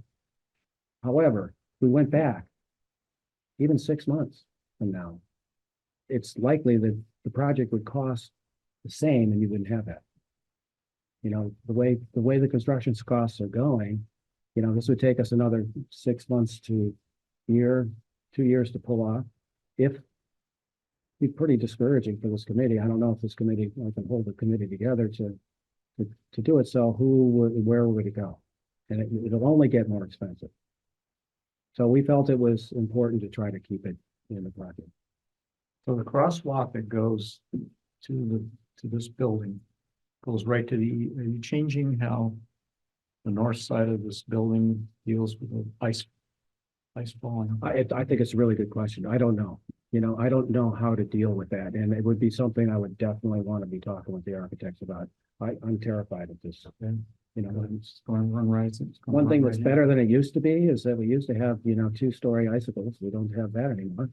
However, we went back, even 6 months from now, it's likely that the project would cost the same and you wouldn't have that. You know, the way the construction costs are going, you know, this would take us another 6 months to year, 2 years to pull off. If be pretty discouraging for this committee. I don't know if this committee, I can hold the committee together to do it. So where would it go? And it'll only get more expensive. So we felt it was important to try to keep it in the project. So the crosswalk that goes to this building goes right to are you changing how the north side of this building deals with the ice falling? I think it's a really good question. I don't know. You know, I don't know how to deal with that. And it would be something I would definitely want to be talking with the architects about. I'm terrified of this. Okay. You know, It's going to run right. one thing that's better than it used to be is that we used to have, you know, 2-story icicles. We don't have that anymore.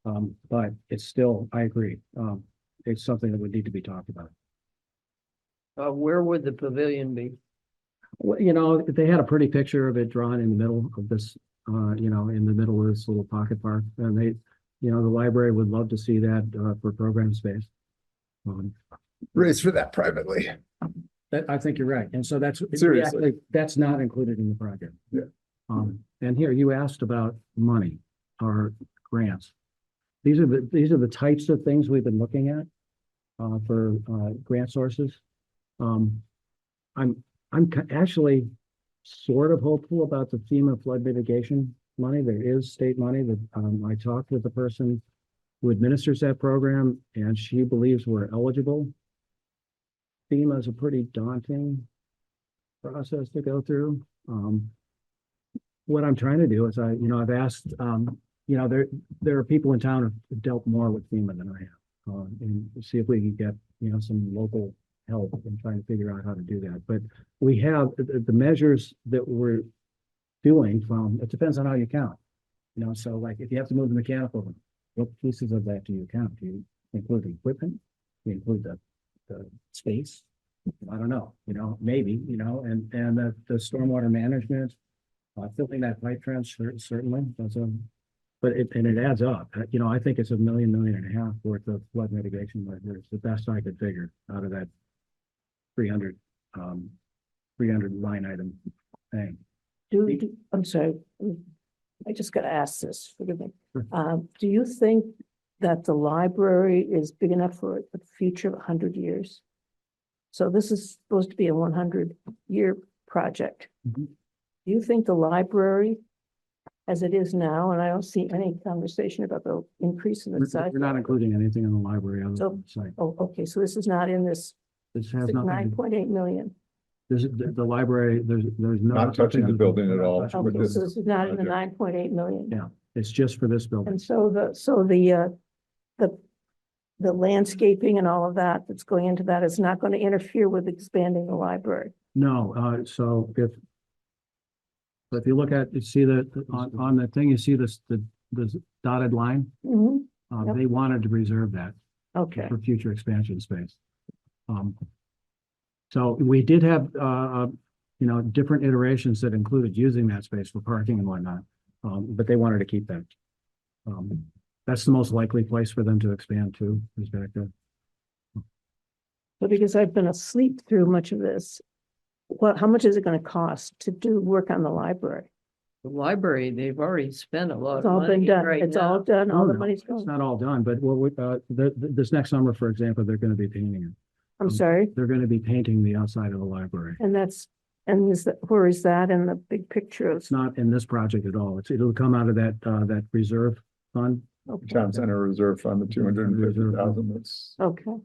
But it's still, I agree. It's something that would need to be talked about. Where would the pavilion be? Well, you know, they had a pretty picture of it drawn in the middle of this, you know, in the middle of this little pocket park. And they, you know, the library would love to see that for program space. Raise for that privately. I think you're right. And so that's Seriously. actually, that's not included in the project. Yeah. And here you asked about money or grants. These are the types of things we've been looking at for grant sources. I'm actually sort of hopeful about the FEMA flood mitigation money. There is state money that I talked with the person who administers that program, and she believes we're eligible. FEMA is a pretty daunting process to go through. What I'm trying to do is I've asked, you know, there are people in town who've dealt more with FEMA than I have, and see if we can get, you know, some local help in trying to figure out how to do that. But we have the measures that we're doing from, it depends on how you count. You know, so like if you have to move the mechanical, what pieces of that do you count? Do you include the equipment? Do you include the space? I don't know, you know, maybe, you know, and the stormwater management, filling that pipe trench, certainly, but it adds up. You know, I think it's $1.5 million worth of flood mitigation measures. The best I could figure out of that 300 line item thing. I'm sorry, I just gotta ask this, forgive me. Do you think that the library is big enough for a future of 100 years? So this is supposed to be a 100-year project. Mhm. Do you think the library, as it is now, and I don't see any conversation about the increase in the size? We're not including anything in the library other So- than the site. Oh, okay, so this is not in this This has nothing, 9.8 million. the library, there's no. Not touching the building at all. Touching with the Okay, this so building. this is not in the project. 9.8 million. Yeah. It's just for this building. And so the landscaping and all of that that's going into that is not going to interfere with expanding the library. No, so if you look at, you see that on the thing, you see this, the dotted line, Mhm. Yep. they wanted to reserve that Okay, for future expansion space. So we did have, different iterations that included using that space for parking and whatnot. But they wanted to keep that. That's the most likely place for them to expand to, is back there. but because I've been asleep through much of this, how much is it going to cost to do work on the library? The library, they've already spent a lot It's of all been money done. right It's all now. done. All No, the no, money's It's gone. not all done, but this next summer, for example, they're gonna be painting it. I'm sorry. They're gonna be painting the outside of the library. And where is that in the big picture? It's not in this project at all. It'll come out of that reserve fund. Okay, Town Center Reserve Fund, the 250,000, that's. okay.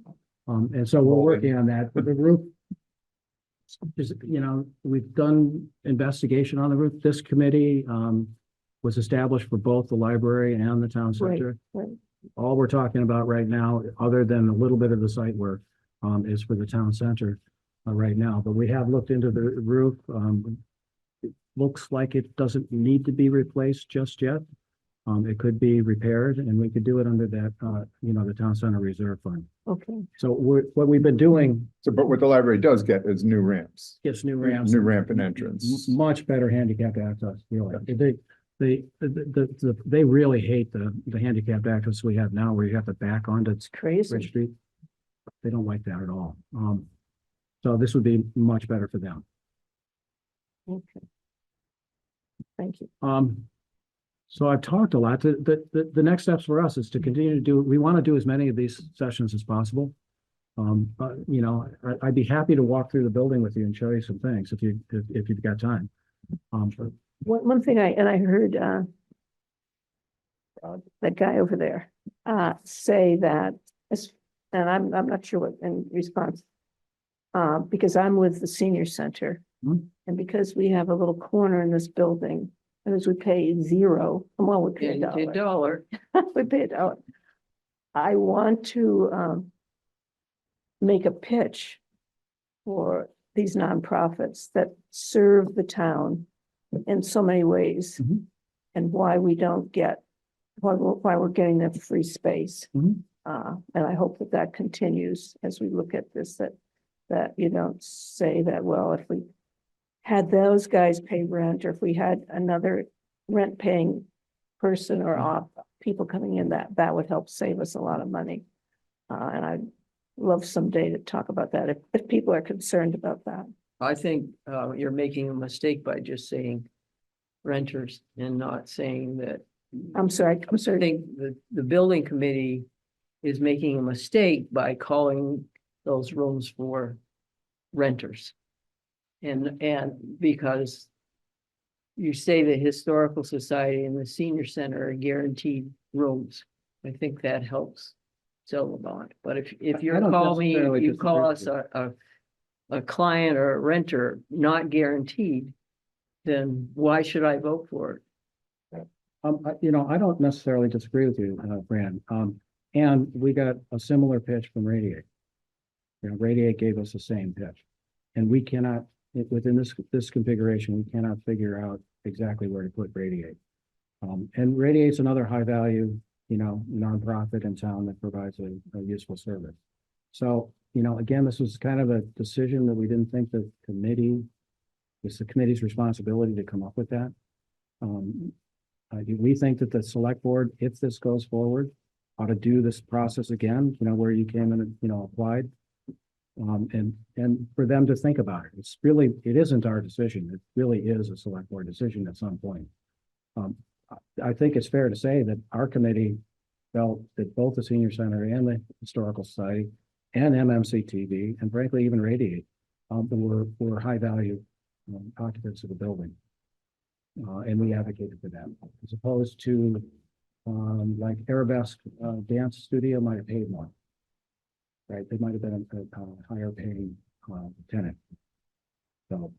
And so we're working on that. The roof is, we've done investigation on the roof. This committee, was established for both the library and the town Right, center. right. All we're talking about right now, other than a little bit of the site work, is for the town center right now. But we have looked into the roof. It looks like it doesn't need to be replaced just yet. It could be repaired and we could do it under that, the town center reserve fund. Okay, So what we've been doing So, but what the library does get is new ramps, is new ramps. new ramp and entrance. Much better handicap access, really. They really hate the handicapped access we have now where you have to back onto it's crazy. Bridge Street. They don't like that at all. So this would be much better for them. Okay. Thank you. So I've talked a lot. The next steps for us is to continue to we want to do as many of these sessions as possible. I'd be happy to walk through the building with you and show you some things if you've got time. One thing I heard, that guy over there, say that, and I'm not sure what in response. Because I'm with the senior center. Hmm. And because we have a little corner in this building, and as we pay $0, well, we pay And a $1. dollar. We pay $1. I want to, make a pitch for these nonprofits that serve the town in so many ways. Mhm. And why we don't get, why we're getting that free space. Mhm. And I hope that continues as we look at this, that you don't say that, well, if we had those guys pay rent, or if we had another rent paying person or people coming in, that would help save us a lot of money. And I'd love someday to talk about that, if people are concerned about that. I think you're making a mistake by just saying renters and not saying that. I'm sorry, I think the building committee is making a mistake by calling those rooms for renters. And because you say the Historical Society and the Senior Center are guaranteed rooms, I think that helps sell the bond. But if you I don't call me, necessarily you call disagree us a client or a renter not guaranteed, then why should I vote for it? I don't necessarily disagree with you, Fran. And we got a similar pitch from Radiate. Radiate gave us the same pitch. And we cannot, within this configuration, we cannot figure out exactly where to put Radiate. And Radiate's another high value, nonprofit in town that provides a useful service. So, again, this was kind of a decision that we didn't think it's the committee's responsibility to come up with that. We think that the select board, if this goes forward, ought to do this process again, where you came in and, applied. And for them to think about it. It isn't our decision. It really is a select board decision at some point. I think it's fair to say that our committee felt that both the senior center and the historical society and MMCTV and frankly even Radiate were high value occupants of the building. And we advocated for them as opposed to like Arabesque dance studio might have paid more. Right, they might have been a higher paying tenant. So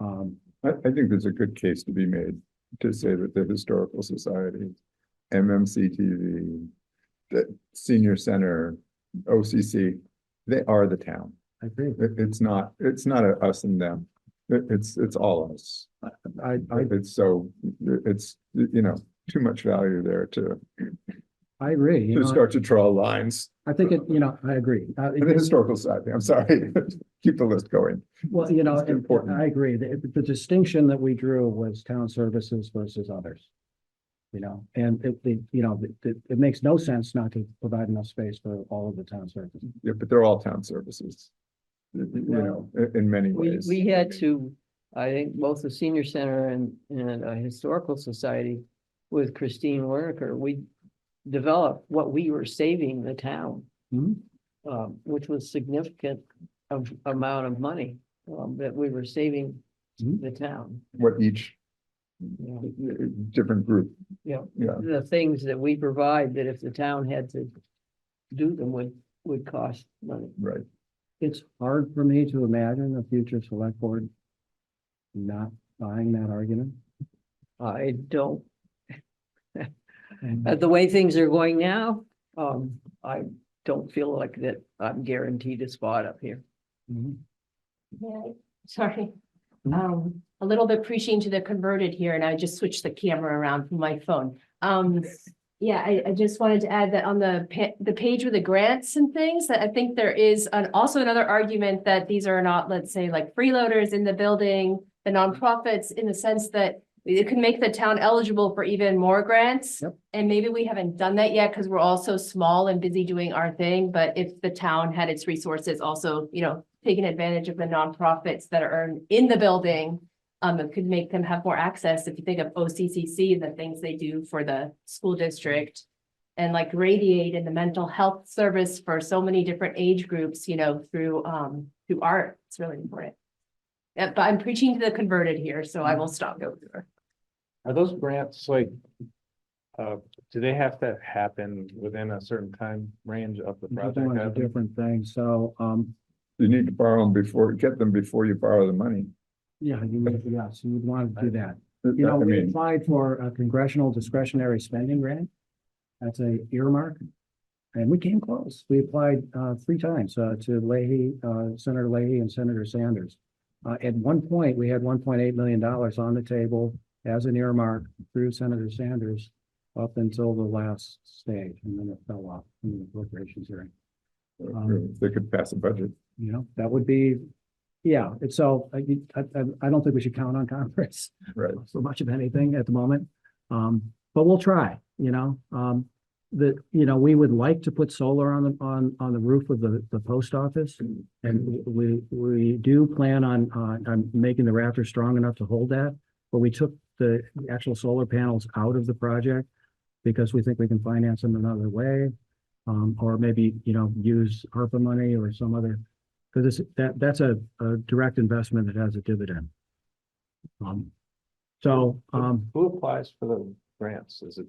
I think there's a good case to be made to say that the Historical Society, MMCTV, the Senior Center, OCC, they are the town. I agree. It's not a us and them. It's all us. It's so, it's, you know, too much value there to agree. You know, start to draw lines. I think it, you know, I agree. The Historical Society, I'm sorry, keep the list going. Well, you know, It's important. I agree. The distinction that we drew was town services versus others. You know, and it makes no sense not to provide enough space for all of the town services. Yeah, but they're all town services. You know, in many ways. We had to, I think, both the senior center and a historical society with Christine Wernicker, we developed what we were saving the town. Mhm. Which was significant amount of money, that we were saving Mhm. the town. What each You different group, know, yeah, the things that we provide that if the town had to do them would cost money. right. It's hard for me to imagine a future select board not buying that argument. I don't, the way things are going now, I don't feel like that I'm guaranteed a spot up here. Mhm. Yeah, sorry. Mhm. A little bit preaching to the converted here, and I just switched the camera around from my phone. Yeah, I just wanted to add that on the page with the grants and things, that I think there is also another argument that these are not, let's say, like freeloaders in the building, the nonprofits, in the sense that it can make the town eligible for even more grants. Yep. And maybe we haven't done that yet because we're all so small and busy doing our thing, but if the town had its resources also, you know, taking advantage of the nonprofits that are in the building, it could make them have more access. If you think of OCCC, the things they do for the school district, and like Radiate and the mental health service for so many different age groups, you know, through art, it's really important. Yeah, but I'm preaching to the converted here, so I will stop over there. Are those grants like, do they have to happen within a certain time range of the That's project? one of the happening? different things. So, You need to borrow them get them before you borrow the money. yeah, yes, you would want to do that. You know, I we mean, applied for a congressional discretionary spending grant. That's a earmark. And we came close. We applied 3 times to Leahy, Senator Leahy and Senator Sanders. At one point, we had $1.8 million on the table as an earmark through Senator Sanders up until the last stage, and then it fell off in the appropriations hearing. if they could pass a budget. You know, that would be, yeah, it's so, I don't think we should count on Congress Right. so much of anything at the moment. But we'll try, you know, we would like to put solar on the roof of the post office. And we do plan on making the rafters strong enough to hold that, but we took the actual solar panels out of the project because we think we can finance them another way. Or maybe, you know, use ARPA money or some other, because that's a direct investment that has a dividend. Who applies for the grants? Is it,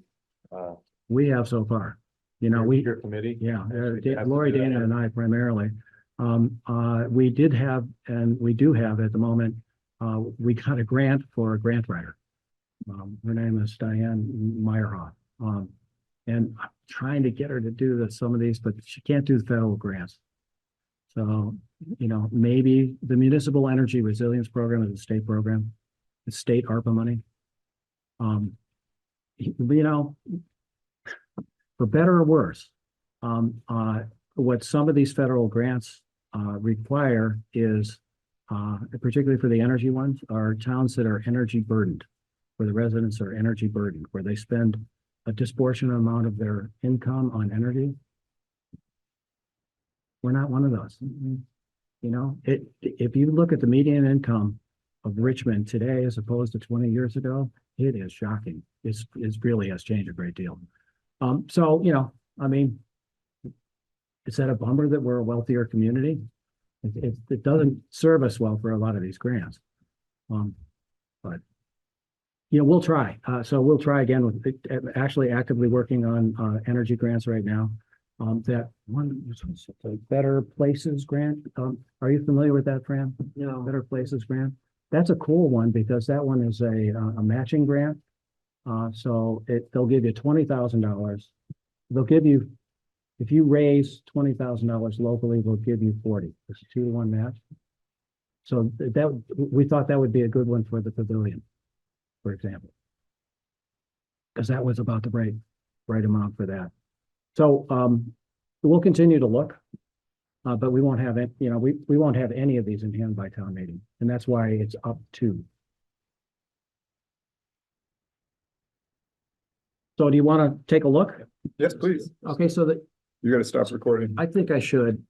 We have so far, you know, your committee? yeah, Actually, you have to Lori, do that, Dana right? and I primarily. We did have, and we do have at the moment, we got a grant for a grant writer. Her name is Diane Meyerhoff. And I'm trying to get her to do some of these, but she can't do the federal grants. So, you know, maybe the Municipal Energy Resilience Program is a state program, it's state ARPA money. You know, for better or worse, what some of these federal grants require is, particularly for the energy ones, are towns that are energy burdened, where the residents are energy burdened, where they spend a disproportionate amount of their income on energy. We're not one of those. You know, if you look at the median income of Richmond today as opposed to 20 years ago, it is shocking. It's really has changed a great deal. So, you know, I mean, is that a bummer that we're a wealthier community? It doesn't serve us well for a lot of these grants. But you know, we'll try. So we'll try again with actually actively working on energy grants right now. That one, the Better Places grant. Are you familiar with that, Fran? No, Better Places grant. That's a cool one because that one is a matching grant. So they'll give you $20,000. They'll give you, if you raise $20,000 locally, they'll give you 40. It's a 2-to-1 match. So that we thought that would be a good one for the pavilion, for example. Because that was about the right amount for that. So we'll continue to look. But we won't have it, you know, we won't have any of these in hand by town meeting, and that's why it's up to. So do you want to take a look? Yes, please. Okay, so that, You gotta stop recording. I think I should.